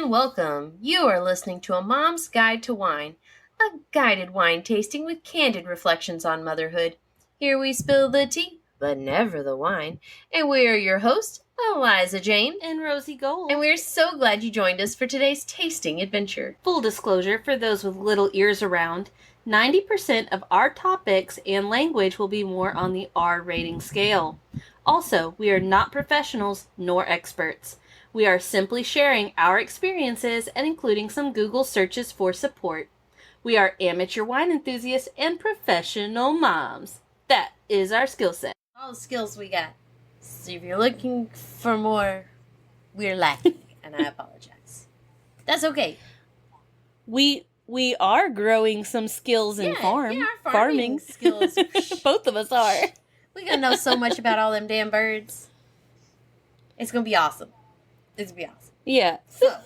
and welcome. You are listening to A Mom's Guide to Wine, a guided wine tasting with candid reflections on motherhood. Here we spill the tea, but never the wine. And we are your hosts, Eliza Jane and Rosie Gold. And we're so glad you joined us for today's tasting adventure. Full disclosure, for those with little ears around, 90% of our topics and language will be more on the R rating scale. Also, we are not professionals nor experts. We are simply sharing our experiences and including some Google searches for support. We are amateur wine enthusiasts and professional moms. That is our skill set. All the skills we got. So if you're looking for more, we're lacking, and I apologize. That's okay. We are growing some skills in farming skills. Both of us are. We're going to know so much about all them damn birds. It's going to be awesome. It's going to be awesome. Yeah. So,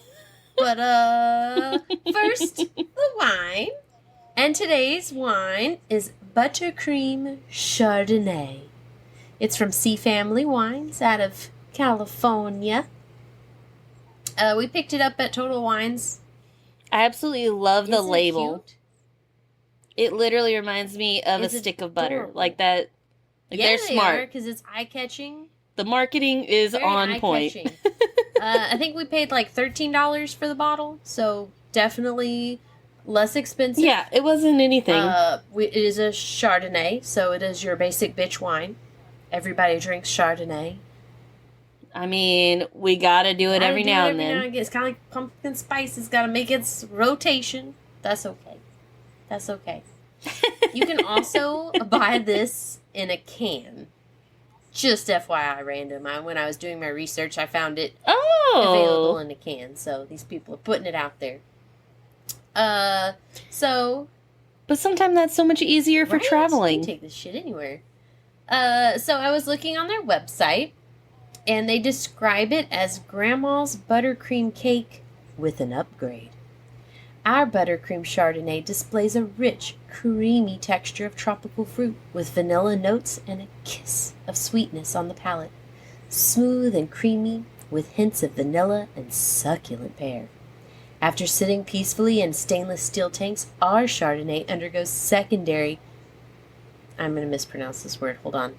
but first, the wine. And today's wine is Buttercream Chardonnay. It's from Sea Family Wines out of California. We picked it up at Total Wines. I absolutely love the label. Cute? It literally reminds me of a stick of butter. Like that. Like they're smart. Because it's eye-catching. The marketing is very on point. I think we paid like $13 for the bottle, so definitely less expensive. Yeah, it wasn't anything. It is a Chardonnay, so it is your basic bitch wine. Everybody drinks Chardonnay. I mean, we gotta do it every now and then. It's kind of like pumpkin spice. It's gotta make its rotation. That's okay. That's okay. You can also buy this in a can. Just FYI random. When I was doing my research, I found it available in a can. So these people are putting it out there. But sometimes that's so much easier for traveling. You can take this shit anywhere. So I was looking on their website, and they describe it as Grandma's buttercream cake with an upgrade. Our buttercream Chardonnay displays a rich, creamy texture of tropical fruit with vanilla notes and a kiss of sweetness on the palate. Smooth and creamy with hints of vanilla and succulent pear. After sitting peacefully in stainless steel tanks, our Chardonnay undergoes secondary, I'm going to mispronounce this word, hold on,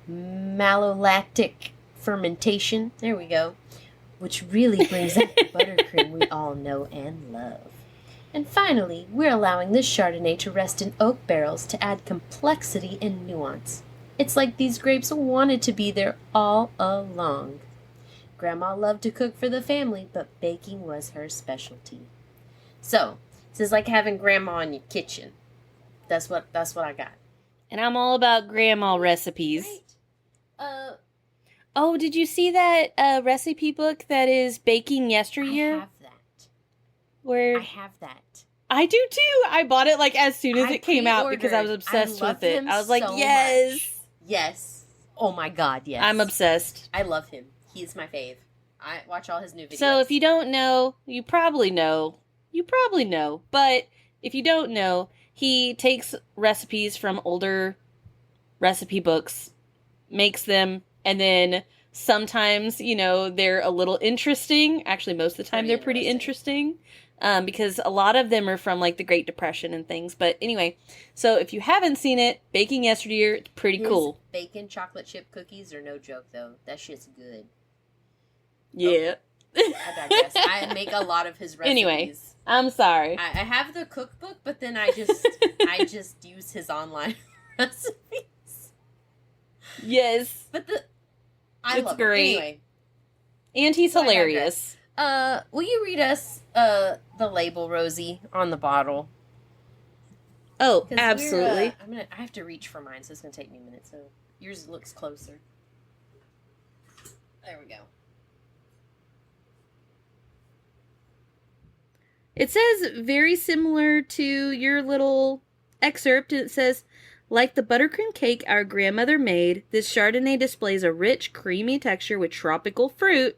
malolactic fermentation, there we go, which really brings out the buttercream we all know and love. And finally, we're allowing this Chardonnay to rest in oak barrels to add complexity and nuance. It's like these grapes wanted to be there all along. Grandma loved to cook for the family, but baking was her specialty. So, this is like having Grandma in your kitchen. That's what I got. And I'm all about Grandma recipes. Right. Oh, did you see that recipe book that is Baking Yesteryear? I have that. I have that. I do too. I bought it like as soon as it came out because I was obsessed with it. I was like, yes. Much. Yes. Oh my God, yes. I'm obsessed. I love him. He's my fave. I watch all his new videos. So if you don't know, you probably know. But if you don't know, he takes recipes from older recipe books, makes them, and then sometimes, they're a little interesting. Actually, most of the time they're pretty interesting. Because a lot of them are from like the Great Depression and things. But anyway, so if you haven't seen it, Baking Yesteryear, it's pretty cool. Bacon chocolate chip cookies are no joke though. That shit's good. Yeah. I digress. I make a lot of his recipes. Anyway, I'm sorry. I have the cookbook, but then I just use his online recipes. Yes. But it's great. Anyway. And he's hilarious. Will you read us the label, Rosie, on the bottle? Oh, absolutely. I have to reach for mine, so it's gonna take me a minute. So yours looks closer. There we go. It says very similar to your little excerpt. It says, like the buttercream cake our grandmother made, this Chardonnay displays a rich, creamy texture with tropical fruit,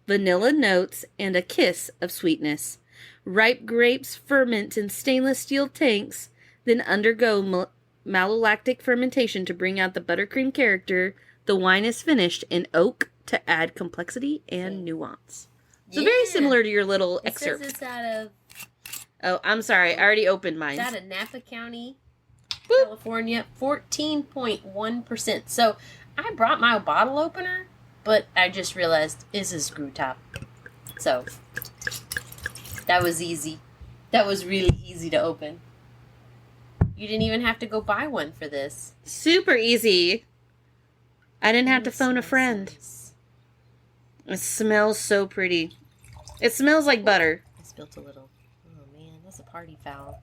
vanilla notes, and a kiss of sweetness. Ripe grapes ferment in stainless steel tanks, then undergo malolactic fermentation to bring out the buttercream character. The wine is finished in oak to add complexity and nuance. So very similar to your little It excerpt. says it's out of... Oh, I'm sorry. I already opened mine. It's out of Napa County, Boop. California. 14.1%. So I brought my bottle opener, but I just realized it's a screw top. So that was easy. That was really easy to open. You didn't even have to go buy one for this. Super easy. I didn't have to phone a friend. Nice. It smells so pretty. It smells like butter. I spilled a little. Oh man, that's a party foul.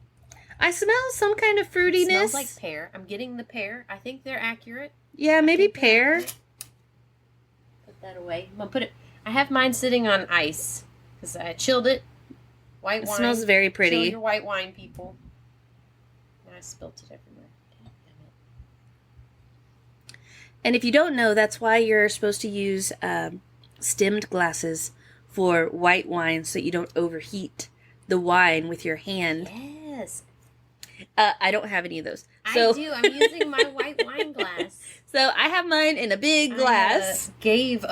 I smell some kind of fruitiness. It smells like pear. I'm getting the pear. I think they're accurate. Yeah, maybe pear. Put that away. I'm gonna put it. I have mine sitting on ice because I chilled it. White It wine. smells very Chill pretty. your white wine, people. I spilled it everywhere. Damn it. And if you don't know, that's why you're supposed to use stemmed glasses for white wine so you don't overheat the wine with your hand. Yes. I don't have any of those. So, I do. I'm using my white wine glass. So I have mine in a big glass. I gave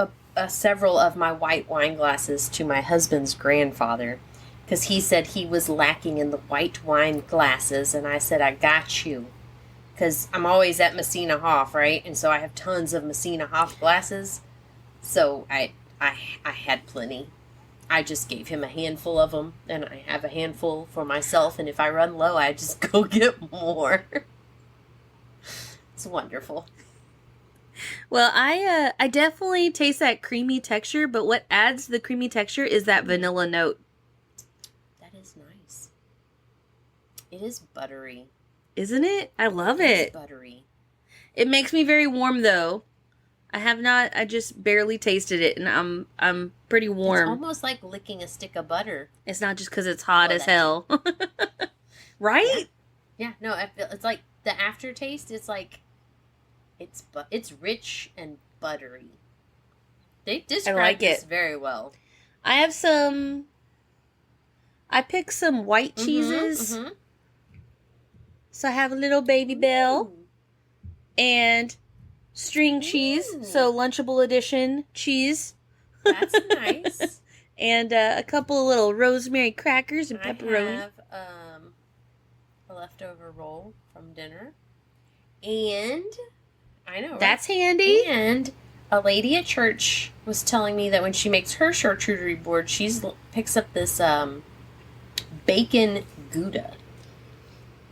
several of my white wine glasses to my husband's grandfather because he said he was lacking in the white wine glasses, and I said, I got you. Because I'm always at Messina Hoff, right? And so I have tons of Messina Hoff glasses. So I had plenty. I just gave him a handful of them, and I have a handful for myself, and if I run low, I just go get more. It's wonderful. Well, I definitely taste that creamy texture, but what adds the creamy texture is that vanilla note. That is nice. It is buttery. Isn't it? I love It is it. buttery. It makes me very warm though. I just barely tasted it, and I'm pretty It's warm. almost like licking a stick of butter. It's not just because it's hot Well, as hell. Right? Yeah, no, I feel it's like the aftertaste. It's like it's rich and buttery. They describe like this it. very well. I have some. I picked some white cheeses. Mm-hmm. So I have a little baby bell and string cheese. Ooh. So Lunchable edition cheese. That's nice. And a couple of little rosemary crackers and pepperoni. I have a leftover roll from dinner, and I know, right? That's handy. And a lady at church was telling me that when she makes her charcuterie board, picks up this bacon Gouda.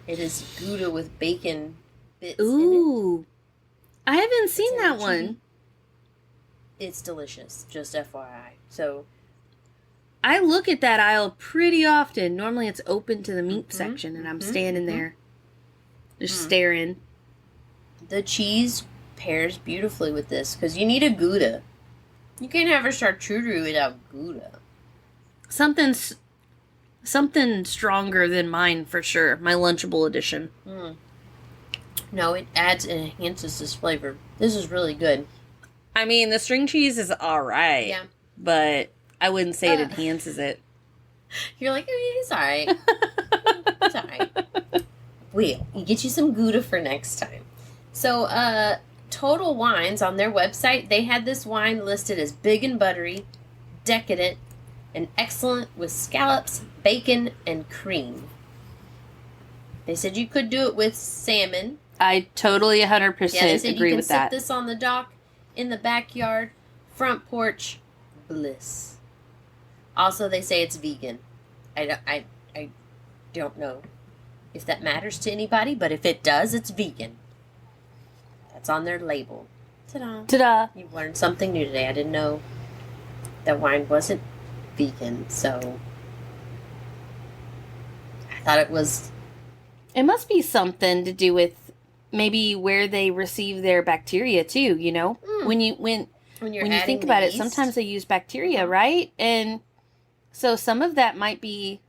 It is Gouda with bacon bits in Ooh. I haven't seen It's that actually- one. it. It's delicious, just FYI. So, I look at that aisle pretty often. Normally it's open to the meat Mhm, section, and I'm mhm, standing mhm. there just Mhm. staring. the cheese pairs beautifully with this because you need a Gouda. You can't have a charcuterie without Gouda. Something stronger than mine for sure. My Lunchable edition. Mm. No, it adds and enhances this flavor. This is really good. I mean, the string cheese is alright. Yeah. But I wouldn't say it Uh. enhances it. You're like, it's alright. It's alright. We'll get you some Gouda for next time. So, Total Wines on their website, they had this wine listed as big and buttery, decadent, and excellent with scallops, bacon, and cream. They said you could do it with salmon. I totally 100% Yeah, they said agree you can with sit that. this on the dock, in the backyard, front porch, bliss. Also, they say it's vegan. I don't know if that matters to anybody, but if it does, it's vegan. That's on their label. Ta-da. Ta-da! You've learned something new today. I didn't know that wine wasn't vegan, so I thought it was. It must be something to do with maybe where they receive their bacteria too, you know? Mm. When you When you're when you adding think the about it, yeast. sometimes they use bacteria, right? And so some of that might be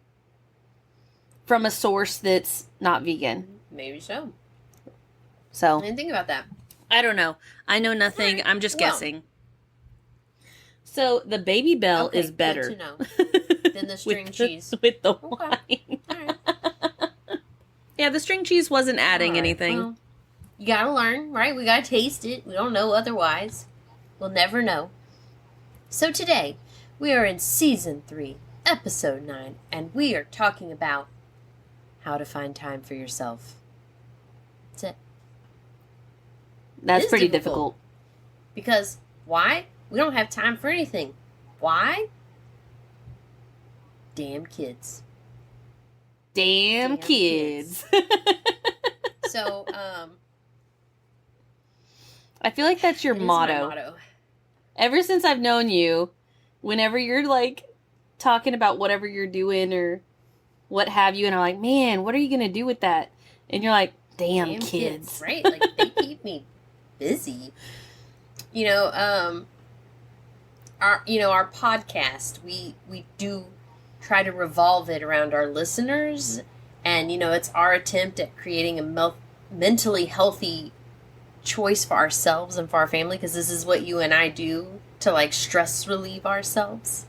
from a source that's not vegan. Maybe so. I So, didn't think about that. I don't know. I know nothing. Alright, I'm just well. guessing. So, the Baby Bell Okay, is better. Good to know. Than the string With cheese. With the Okay. wine. All right. Yeah, the string cheese wasn't adding All right, anything. well, you gotta learn, right? We gotta taste it. We don't know otherwise. We'll never know. So today, We are in Season 3, Episode 9, and we are talking about how to find time for yourself. That's it. That's It is pretty difficult. Because why? We don't have time for anything. Why? Damn kids. Damn kids. So, I feel like that's your it is motto. my motto. Ever since I've known you, whenever you're like talking about whatever you're doing or what have you, and I'm like, man, what are you gonna do with that? And you're like, damn kids. Right? Like, they keep me busy. You know, our podcast, we do try to revolve it around our listeners, and it's our attempt at creating a mentally healthy choice for ourselves and for our family, because this is what you and I do to like stress relieve ourselves.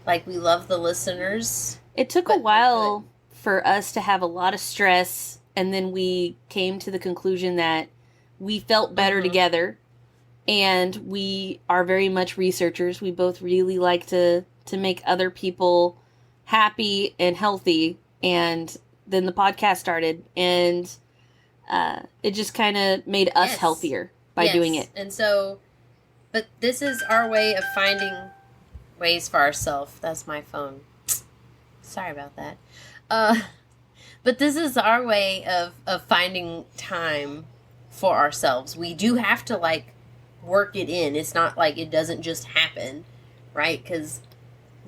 Like, we love the listeners. It took a while for us to have a lot of stress, and then we came to the conclusion that we felt better together, and we are very much researchers. We both really like to make other people happy and healthy, and then the podcast started, and it just kind of made us healthier by doing it. And so, but this is our way of finding ways for ourselves. That's my phone. Sorry about that. But this is our way of finding time for ourselves. We do have to like work it in. It's not like it doesn't just happen, right? Because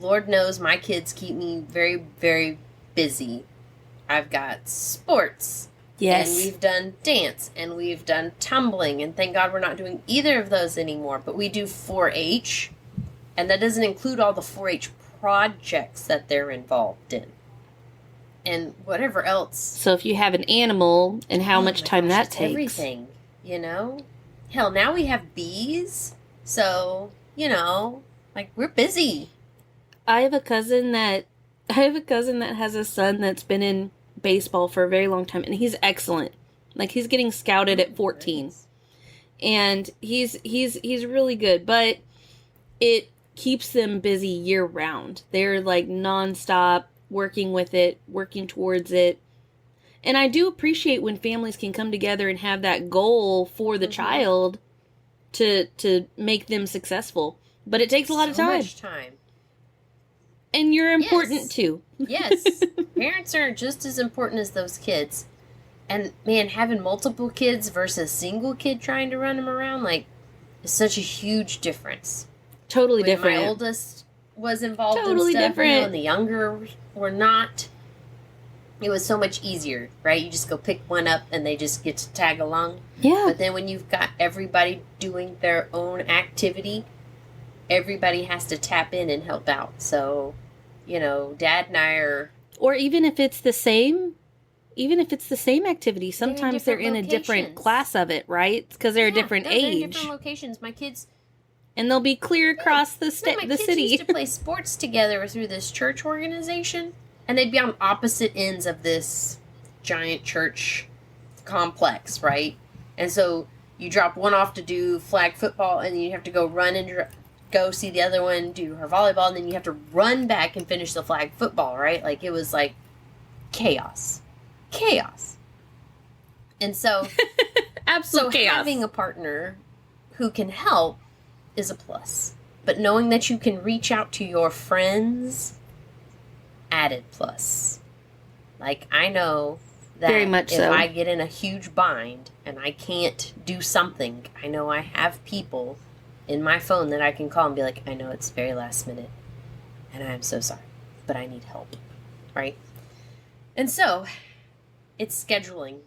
Lord knows my kids keep me very, very busy. I've got sports. Yes. And we've done dance, and we've done tumbling, and thank God we're not doing either of those anymore. But we do 4-H, and that doesn't include all the 4-H projects that they're involved in. And whatever else. So if you have an animal and how much time that takes. Everything, Hell, now we have bees, so, like, we're busy. I have a cousin that has a son that's been in baseball for a very long time, and he's excellent. Like, he's getting scouted at 14. And he's really good, but it keeps them busy year round. They're like nonstop working with it, working towards it. And I do appreciate when families can come together and have that goal for the child to make them successful. But it takes a lot of time. Much time. And you're important too. Yes. Parents are just as important as those kids. And man, having multiple kids versus single kid trying to run them around, like, is such a huge difference. Totally different. My oldest was involved in stuff, and the younger were not. It was so much easier, right? You just go pick one up and they just get to tag along. Yeah. But then when you've got everybody doing their own activity, everybody has to tap in and help out. So, Dad and I are... Or even if it's the same activity, sometimes they're in a different class of it, right? Because they're a different age. They're in different locations. My kids... And they'll be clear across the city. My kids used to play sports together through this church organization, and they'd be on opposite ends of this giant church complex, right? And so you drop one off to do flag football, and then you have to go run and go see the other one do her volleyball, and then you have to run back and finish the flag football, right? Like, it was like chaos. And so, absolute chaos. Having a partner who can help is a plus. But knowing that you can reach out to your friends, added plus. Like, I know that very much if so. I get in a huge bind and I can't do something, I know I have people in my phone that I can call and be like, I know it's very last minute, and I am so sorry, but I need help, right? And so, it's scheduling.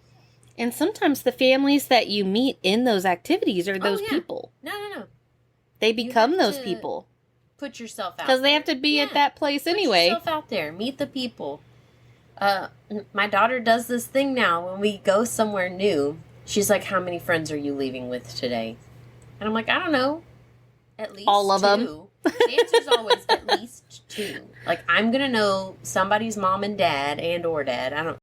And sometimes the families that you meet in those activities are those people. No. They become those people. Put yourself out. Because they have to be at that place anyway. Put yourself out there. Meet the people. My daughter does this thing now when we go somewhere new. She's like, how many friends are you leaving with today? And I'm like, I don't know. At least all of 2. them. The answer's always at least 2. Like, I'm going to know somebody's mom and dad and or dad. I don't